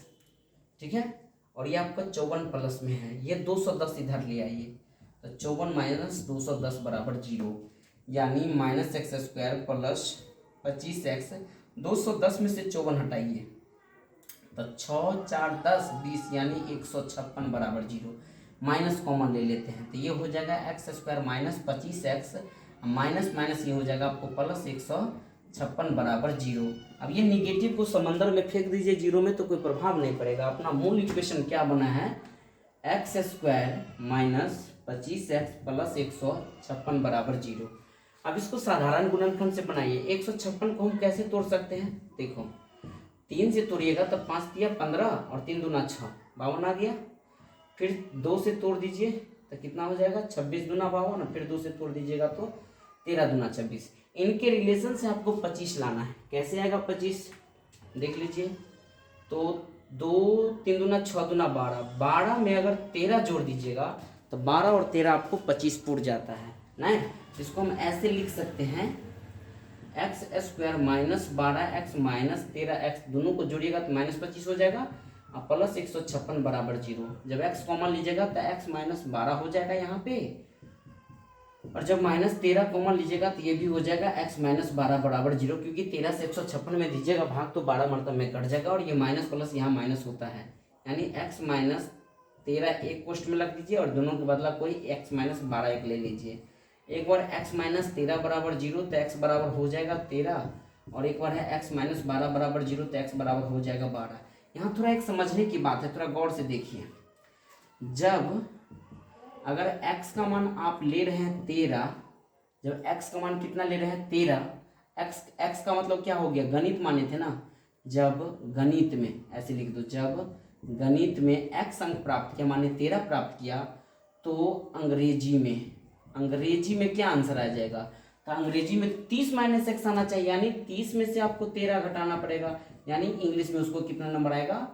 ठीक है, और ये आपका 54 प्लस में है, ये 210 इधर ले आइए, तो 54 माइनस 210 बराबर 0, यानी माइनस x² प्लस 25x। 210 में से 54 हटाइए तो 6 4 10 20, यानी 156 बराबर 0। माइनस कॉमन ले लेते हैं तो ये हो जाएगा x² minus 25x, minus minus ये हो जाएगा आपको प्लस 156 बराबर 0। अब ये निगेटिव को समंदर में फेंक दीजिए 0 में, तो कोई प्रभाव नहीं पड़ेगा। अपना मूल इक्वेशन क्या बना है? x² माइनस 25x प्लस 156 बराबर 0। अब इसको साधारण गुणनफल से बनाइए। 156 को हम कैसे तोड़ सकते हैं? देखो, 3 से तोड़िएगा तो 5 दिया 15 और 3 दूना 6, 52 आ गया। फिर 2 से तोड़ दीजिए तो कितना हो जाएगा? 26 दूना 52। फिर 2 से तोड़ दीजिएगा तो 13 दूना 26। इनके रिलेशन से आपको 25 लाना है। कैसे आएगा 25? देख लीजिए, तो 2 3 दूना 6 दूना 12, 12 में अगर 13 जोड़ दीजिएगा तो 12 और 13 आपको 25 पूर जाता है ना। इसको हम ऐसे लिख सकते हैं, x² minus 12x minus 13x, दोनों को जोड़िएगा तो माइनस 25 हो जाएगा और प्लस 156 बराबर 0। जब x कॉमन लीजिएगा तो x माइनस 12 हो जाएगा यहाँ पे, और जब माइनस 13 कॉमन लीजिएगा तो ये भी हो जाएगा x माइनस 12 बराबर 0, क्योंकि 13 से 156 में दीजिएगा भाग तो 12 मतलब में कट जाएगा, और ये माइनस प्लस यहाँ माइनस होता है, यानी x माइनस 13 एक पोस्ट में लग दीजिए और दोनों के बदला कोई x माइनस 12 एक ले लीजिए। एक बार x माइनस 13 बराबर 0 तो x बराबर हो जाएगा 13, और एक बार है x माइनस 12 बराबर 0 तो x बराबर हो जाएगा 12। यहाँ थोड़ा एक समझने की बात है, थोड़ा गौर से देखिए। जब अगर x का मान आप ले रहे हैं 13, जब x का मान कितना ले रहे हैं 13, एक्स एक्स का मतलब क्या हो गया, गणित माने थे ना, जब गणित में ऐसे लिख दो, जब गणित में एक्स अंक प्राप्त किया माने 13 प्राप्त किया, तो अंग्रेजी में क्या आंसर आ जाएगा, तो अंग्रेजी में 30 माइनस एक्स आना चाहिए, यानी 30 में से आपको 13 घटाना पड़ेगा, यानी इंग्लिश में उसको कितना नंबर आएगा,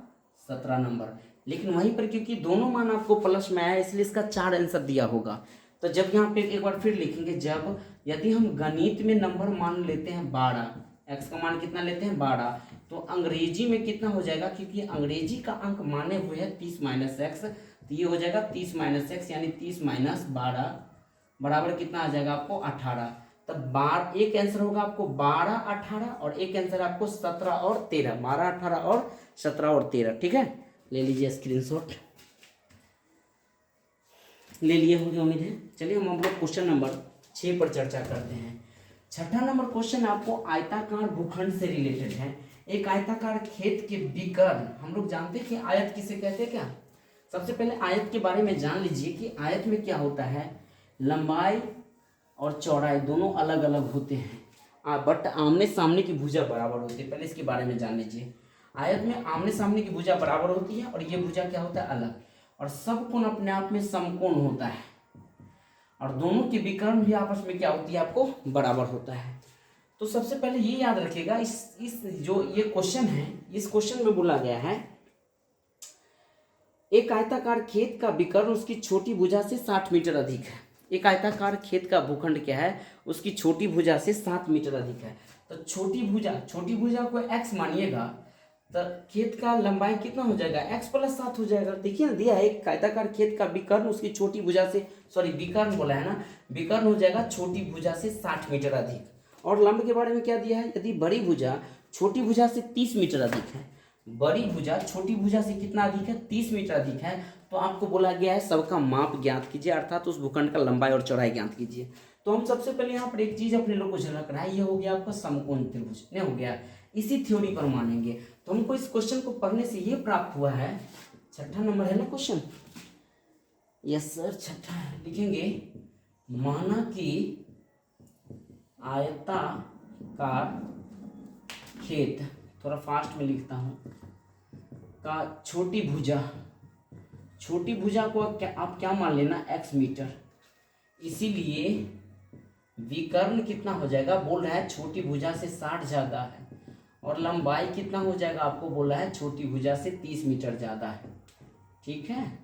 17 नंबर। लेकिन वहीं पर क्योंकि दोनों मान आपको प्लस में आया इसलिए इसका 4 आंसर दिया होगा। तो जब यहाँ पे एक बार फिर लिखेंगे, जब यदि हम गणित में नंबर मान लेते हैं 12, एक्स का मान कितना लेते हैं 12, तो अंग्रेजी में कितना हो जाएगा, क्योंकि अंग्रेजी का अंक माने हुए हैं 30 माइनस एक्स, तो ये हो जाएगा 30 माइनस एक्स, यानी 30 माइनस 12 बराबर कितना आ जाएगा आपको 18। तब एक आंसर होगा आपको 12 18 और एक आंसर आपको 17 और 13, 12 18 और 17 और 13। ठीक है, ले लीजिए स्क्रीनशॉट, ले लिए होंगे उम्मीद है। चलिए हम लोग क्वेश्चन नंबर 6 पर चर्चा करते हैं। छठा नंबर क्वेश्चन आपको आयताकार भूखंड से रिलेटेड है। एक आयताकार खेत के विकर्ण, हम लोग जानते हैं कि आयत किसे कहते हैं क्या। सबसे पहले आयत के बारे में जान लीजिए कि आयत में क्या होता है, लंबाई और चौड़ाई दोनों अलग अलग होते हैं, बट आमने सामने की भुजा बराबर होती है। पहले इसके बारे में जान लीजिए, आयत में आमने सामने की भुजा बराबर होती है और ये भुजा क्या होता है, अलग, और सब कोण अपने आप में समकोण होता है, और दोनों के विकर्ण भी आपस में क्या होती है, आपको बराबर होता है। तो सबसे पहले ये याद रखिएगा, इस जो ये क्वेश्चन है, इस क्वेश्चन में बोला गया है एक आयताकार खेत का विकर्ण उसकी छोटी भुजा से 60 मीटर अधिक है। एक आयताकार खेत का भूखंड क्या है, उसकी छोटी भुजा से 7 मीटर अधिक है। तो छोटी भुजा को x मानिएगा, तो खेत का लंबाई कितना हो जाएगा, x प्लस 7 हो जाएगा। देखिए ना, दिया है एक आयताकार खेत का विकर्ण उसकी छोटी भुजा से, सॉरी विकर्ण बोला है ना, विकर्ण हो जाएगा छोटी भुजा से 60 मीटर अधिक। और लंब के बारे में क्या दिया है, यदि बड़ी भुजा छोटी भुजा से 30 मीटर अधिक है, बड़ी भुजा छोटी भुजा से कितना अधिक है, 30 मीटर अधिक है, तो आपको बोला गया है सबका माप ज्ञात कीजिए, अर्थात उस भूखंड का लंबाई और चौड़ाई ज्ञात कीजिए। तो हम सबसे पहले यहाँ पर एक चीज अपने लोग को झलक रहा है, ये हो गया आपका समकोण त्रिभुज, नहीं हो गया, इसी थ्योरी पर मानेंगे। तो हमको इस क्वेश्चन को पढ़ने से ये प्राप्त हुआ है, छठा नंबर है ना क्वेश्चन, यस सर छठा लिखेंगे, माना कि आयताकार खेत, थोड़ा फास्ट में लिखता हूँ, का छोटी भुजा को आप क्या मान लेना, x मीटर, इसीलिए विकर्ण कितना हो जाएगा, बोल रहा है छोटी भुजा से 60 ज्यादा है, और लंबाई कितना हो जाएगा, आपको बोला है छोटी भुजा से 30 मीटर ज्यादा है। ठीक है,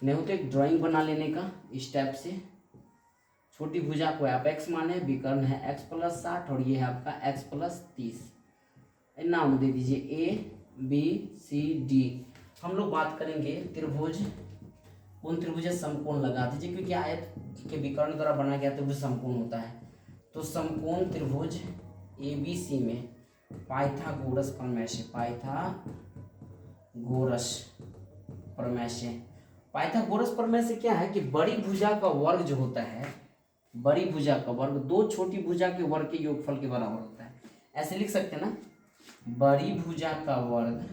नहीं हो तो एक ड्राइंग बना लेने का इस टाइप से, छोटी भुजा को आप x माने, विकर्ण है x प्लस 60 और ये है आपका x प्लस 30। नाम दे दीजिए A B C D। हम लोग बात करेंगे त्रिभुज, कौन त्रिभुज है, समकोण लगा दीजिए, क्योंकि आयत के विकर्ण द्वारा बनाया गया त्रिभुज समकोण होता है। तो समकोण त्रिभुज ABC में पाइथागोरस प्रमेय से क्या है कि बड़ी भुजा का वर्ग जो होता है, बड़ी भुजा का वर्ग दो छोटी भुजा के वर्ग के योगफल के बराबर होता है। ऐसे लिख सकते हैं ना, बड़ी भुजा का वर्ग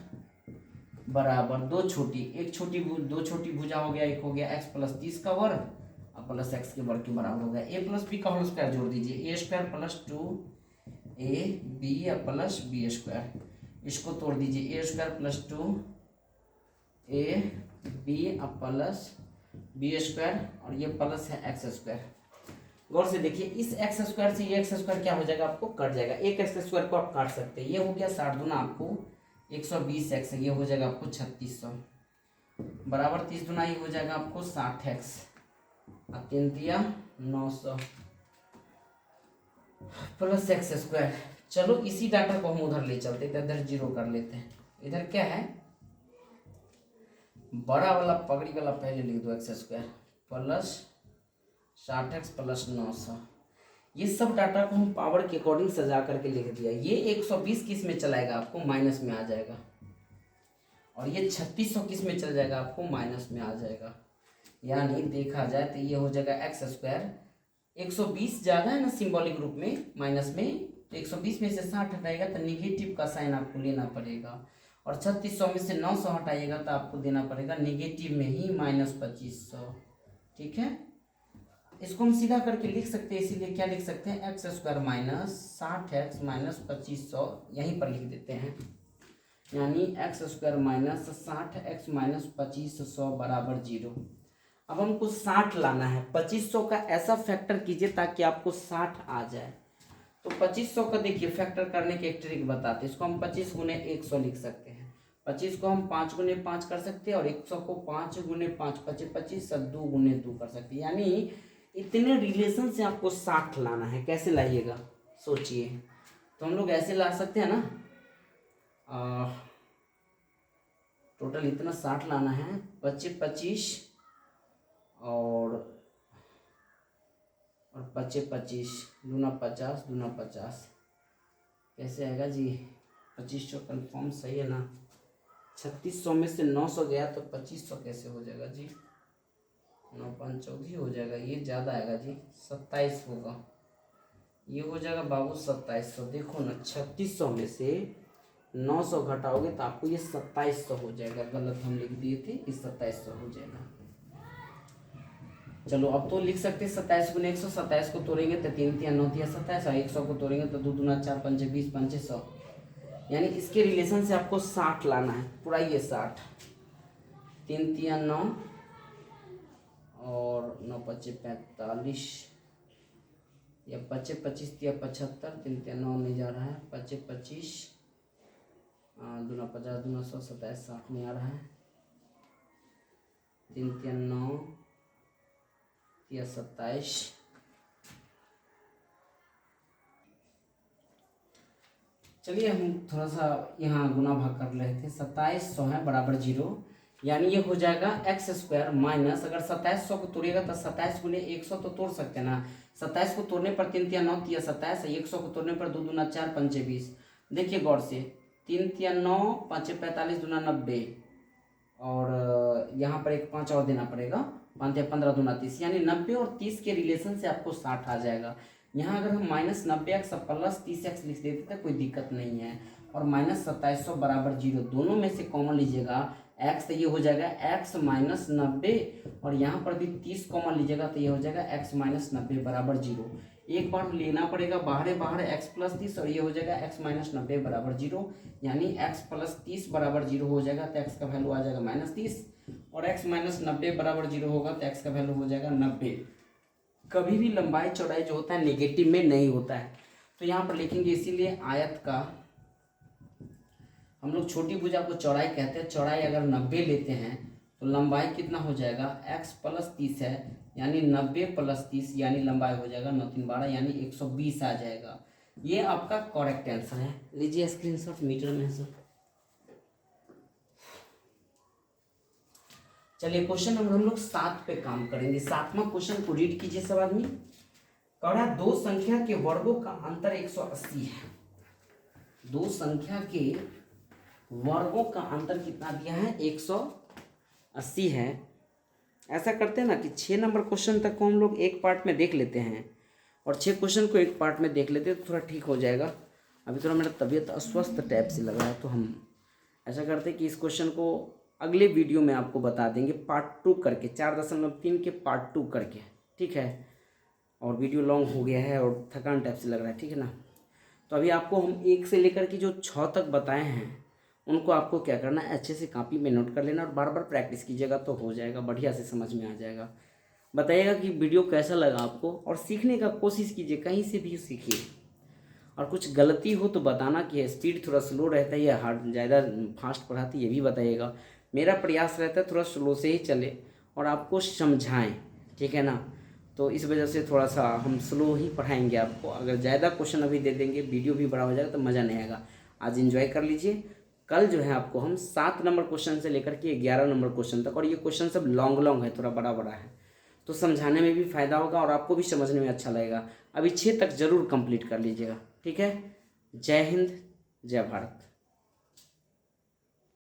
बराबर दो छोटी भुजा हो गया, एक हो गया x प्लस 30 का वर्ग और प्लस x के वर्ग के बराबर हो गया। a प्लस बी का होल स्क्वायर जोड़ दीजिए, a square plus 2ab plus B square, इसको तोड़ दीजिए, a square plus 2ab plus B square और ये प्लस है x स्क्वायर। गौर से देखिए, इस एक्स स्क्वायर से ये एक्स स्क्वायर क्या हो जाएगा, आपको कट जाएगा, एक एक्स स्क्वायर को आप काट सकते हैं, ये हो गया 60 दूना आपको 120 एक्स, ये हो जाएगा आपको 3600 बराबर 30 दूना ये हो जाएगा आपको 60 एक्स और 3 दिया 900 प्लस एक्स स्क्वायर। चलो इसी डाटा को हम उधर ले चलते हैं, इधर जीरो कर लेते हैं। इधर क्या है, बड़ा वाला पगड़ी वाला पहले लिख दो, x square plus 60x plus 900। ये सब डाटा को हम पावर के अकॉर्डिंग सजा करके लिख दिया। ये 120 किस में चलाएगा, आपको माइनस में आ जाएगा, और ये 3600 किस में चल जाएगा, आपको माइनस में आ जाएगा। यानी देखा जाए तो ये हो जाएगा एक्स स्क्वायर, 120 ज़्यादा है ना सिंबॉलिक रूप में माइनस में, तो 120 में से 60 हटाएगा तो निगेटिव का साइन आपको लेना पड़ेगा, और 3600 में से 900 हटाइएगा तो आपको देना पड़ेगा निगेटिव में ही -2500। ठीक है, इसको हम सीधा करके लिख सकते हैं, इसीलिए क्या लिख सकते हैं, x square minus 60x minus 2500 यहीं पर लिख देते हैं, यानी x square minus 60x minus 2500 बराबर 0। अब हमको 60 लाना है, 2500 का ऐसा फैक्टर कीजिए ताकि आपको 60 आ जाए। तो 2500 का देखिए फैक्टर करने की एक ट्रिक बताते हैं, इसको हम 25 गुने 100 लिख सकते हैं, 25 को हम 5 गुने 5 कर सकते हैं और 100 को 5 गुने 5 25 25 2 गुने 2 कर सकते हैं, यानी इतने रिलेशन से आपको 60 लाना है। कैसे लाइएगा सोचिए, तो हम लोग ऐसे ला सकते हैं ना, टोटल इतना 60 लाना है, 25 25 और 25 25 दूना 50 दूना 50, कैसे आएगा जी, 2500 कन्फर्म सही है ना, 3600 में से 900 गया तो 2500 कैसे हो जाएगा जी, 9 5 14 हो जाएगा, ये ज़्यादा आएगा जी, 27 होगा, ये हो जाएगा बाबू 2700। देखो ना 3600 में से 900 घटाओगे तो आपको ये 2700 हो जाएगा, गलत हम लिख दिए थे, ये 2700 हो जाएगा। चलो अब तो लिख सकते हैं 27 गुने 100, 27 को तोड़ेंगे तो 3 3 9 3 27 और 100 को तोड़ेंगे तो 2 दूना 4 5 20 5 100, यानी इसके रिलेशन से आपको 60 लाना है, पूरा ये 60, 3 3 9 और 9 5 45 या 25 25 या 75, 3 3 9 नहीं जा रहा है, 25 25 दूना 50 दूना 100 27 60 में आ रहा है, 3 3 9 या 27, चलिए हम थोड़ा सा यहाँ गुना भाग कर रहे थे, 2700 है बराबर 0, यानी ये हो जाएगा एक्स स्क्वायर माइनस, अगर 2700 को तोड़िएगा तो 27 गुने 100 तो तोड़ सकते हैं ना, 27 को तोड़ने पर 3 3 9 3 27, 100 को तोड़ने पर 2 दूना 4 5 20, देखिए गौर से 3 3 9 5 45 दूना 90 और यहाँ पर एक 5 और देना पड़ेगा, 5 या 15 दूना 30, यानी 90 और 30 के रिलेशन से आपको 60 आ जाएगा। यहाँ अगर हम माइनस 90x प्लस 30x लिख देते तो कोई दिक्कत नहीं है, और माइनस 2700 बराबर 0, दोनों में से कॉमन लीजिएगा x, तो ये हो जाएगा x माइनस 90, और यहाँ पर भी 30 कॉमन लीजिएगा तो ये हो जाएगा x माइनस 90 बराबर 0। एक बार लेना पड़ेगा बाहर बाहर x प्लस 30 और ये हो जाएगा x माइनस 90 बराबर 0, यानी x प्लस 30 बराबर 0 हो जाएगा तो x का वैल्यू आ जाएगा माइनस 30, और x माइनस 90 बराबर 0 होगा तो x का वैल्यू हो जाएगा 90। कभी भी लंबाई चौड़ाई जो होता है नेगेटिव में नहीं होता है, तो यहाँ पर लिखेंगे, इसीलिए आयत का हम लोग छोटी भुजा को चौड़ाई कहते हैं, चौड़ाई अगर 90 लेते हैं तो लंबाई कितना हो जाएगा, x प्लस 30 है, यानी 90 प्लस 30 यानी लंबाई हो जाएगा 9 3 12 यानी 120 आ जाएगा। ये आपका करेक्ट आंसर है, लीजिए स्क्रीनशॉट, मीटर में है सर। चलिए क्वेश्चन नंबर हम लोग 7 पे काम करेंगे, 7वां क्वेश्चन को रीड कीजिए सब आदमी। कड़ा दो संख्या के वर्गों का अंतर 180 है, दो संख्या के वर्गों का अंतर कितना दिया है, 180 है। ऐसा करते हैं ना कि 6 नंबर क्वेश्चन तक को हम लोग एक पार्ट में देख लेते हैं और 6 क्वेश्चन को एक पार्ट में देख लेते हैं तो थोड़ा ठीक हो जाएगा। अभी थोड़ा मेरा तबीयत अस्वस्थ टाइप से लग रहा है, तो हम ऐसा करते हैं कि इस क्वेश्चन को अगले वीडियो में आपको बता देंगे पार्ट 2 करके, 4.3 के पार्ट 2 करके, ठीक है। और वीडियो लॉन्ग हो गया है और थकान टाइप से लग रहा है, ठीक है ना। तो अभी आपको हम 1 से लेकर के जो 6 तक बताए हैं उनको आपको क्या करना है, अच्छे से कॉपी में नोट कर लेना और बार बार प्रैक्टिस कीजिएगा तो हो जाएगा, बढ़िया से समझ में आ जाएगा। बताइएगा कि वीडियो कैसा लगा आपको, और सीखने का कोशिश कीजिए, कहीं से भी सीखिए। और कुछ गलती हो तो बताना कि स्पीड थोड़ा स्लो रहता है या हार्ड ज़्यादा फास्ट पढ़ाती, ये भी बताइएगा। मेरा प्रयास रहता है थोड़ा स्लो से ही चले और आपको समझाएं, ठीक है ना। तो इस वजह से थोड़ा सा हम स्लो ही पढ़ाएंगे आपको। अगर ज़्यादा क्वेश्चन अभी दे देंगे, वीडियो भी बड़ा हो जाएगा तो मज़ा नहीं आएगा। आज एंजॉय कर लीजिए। कल जो है आपको हम 7 नंबर क्वेश्चन से लेकर के 11 नंबर क्वेश्चन तक, और ये क्वेश्चन सब लॉन्ग है, थोड़ा बड़ा बड़ा है, तो समझाने में भी फ़ायदा होगा और आपको भी समझने में अच्छा लगेगा। अभी 6 तक ज़रूर कंप्लीट कर लीजिएगा, ठीक है। जय हिंद, जय भारत।